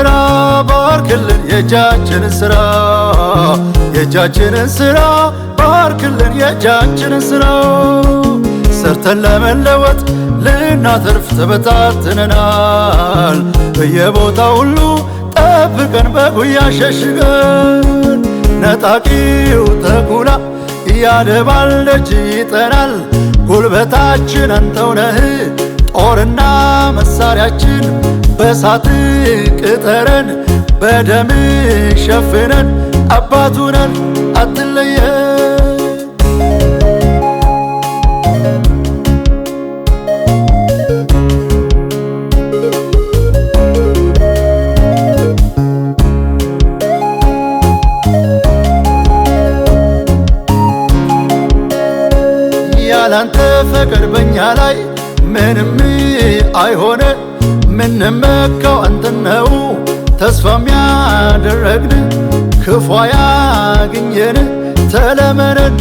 ስራ ባርክልን የእጃችንን ስራ የእጃችንን ስራ ባርክልን የእጃችንን ስራ ሰርተን ለመለወጥ ልናተርፍ ተበታትነናል በየቦታው ሁሉ ጠብቀን በጉያ ሸሽገን ነጣቂው ተኩላ እያደባል ደጅ ይጠናል ጉልበታችን አንተው ነህ ጦርና መሳሪያችን በሳት ቅጠረን በደም ሸፍነን አባቱነን አትለየን ያላንተ ፈቃድ በኛ ላይ ምንም አይሆነ ምንመካው አንተን ነው ተስፋ የሚያደረግን ክፉ ያገኘን ተለመነን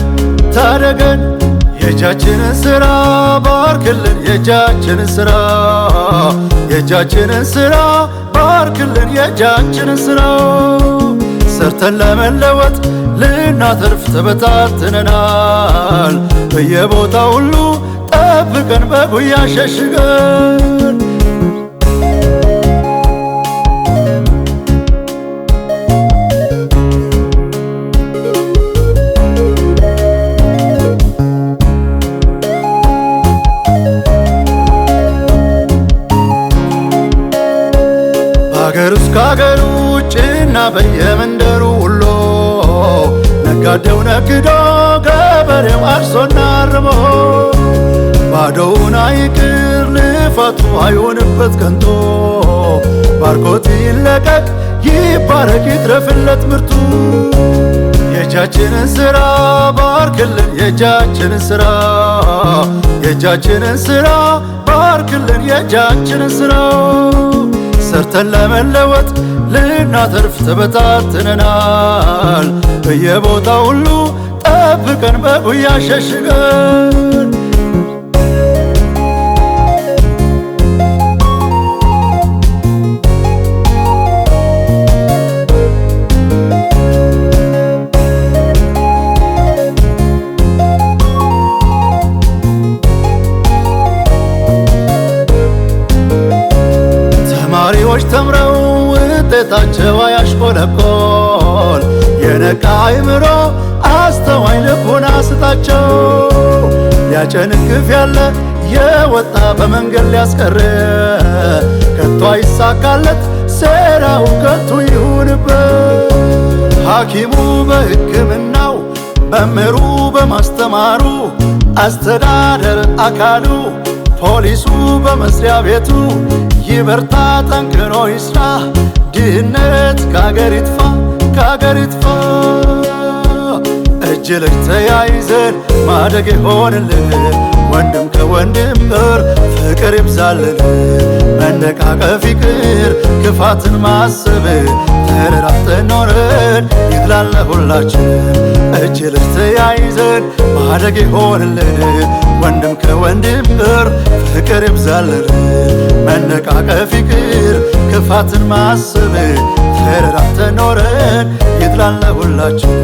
ታደገን የእጃችንን ስራ ባርክልን የእጃችንን ስራ የእጃችንን ስራ ባርክልን የእጃችንን ስራ ሰርተን ለመለወጥ ልናተርፍ ተበታትነናል በየቦታው ሁሉ ጠብቀን በጉያ ሸሽገን በአገር ውስጥ ከአገር ውጭና በየመንደሩ ሁሉ ነጋዴው ነግዶ ገበሬው አርሶና አርሞ ባዶውን አይቅር ልፋቱ አይሆንበት ከንቶ ባርኮት ይለቀቅ ይባረክ ይትረፍለት ምርቱ የእጃችንን ስራ ባርክልን የእጃችንን ስራ የእጃችንን ስራ ባርክልን የእጃችንን ስራ ሰርተን ለመለወጥ ልናተርፍ ተበታትነናል በየቦታው ሁሉ ጠብቀን በጉያ ሸሽገን ተማሪዎች ተምረው ውጤታቸው አያሽቆለቆል የነቃ አእምሮ አስተዋይ ልቡና ስጣቸው ሊያጨንግፍ ያለ የወጣ በመንገድ ሊያስቀር ከቶ አይሳካለት ሴራው ከንቱ ይሁንበት ሐኪሙ በሕክምናው መምህሩ በማስተማሩ አስተዳደር አካሉ ፖሊሱ በመስሪያ ቤቱ ይበርታ ጠንክሮ ይስራ ድህነት ከአገር ይጥፋ ከአገር ይጥፋ እጅ ለእጅ ተያይዘን ማደግ ይሆንልን ወንድም ከወንድም ጋር ፍቅር ይብዛልን መነቃቀፍ ይቅር ክፋትን ማሰብ ተረዳድተን ኖረን ይግላል ለሁላችን እጅ ለእጅ ተያይዘን ማደግ ይሆንልን ወንድም ከወንድም ጋር ፍቅር ይብዛልን መነቃቀፍ ይቅር ክፋትን ማሰብ ተረዳድተን ኖረን ይግላል ለሁላችን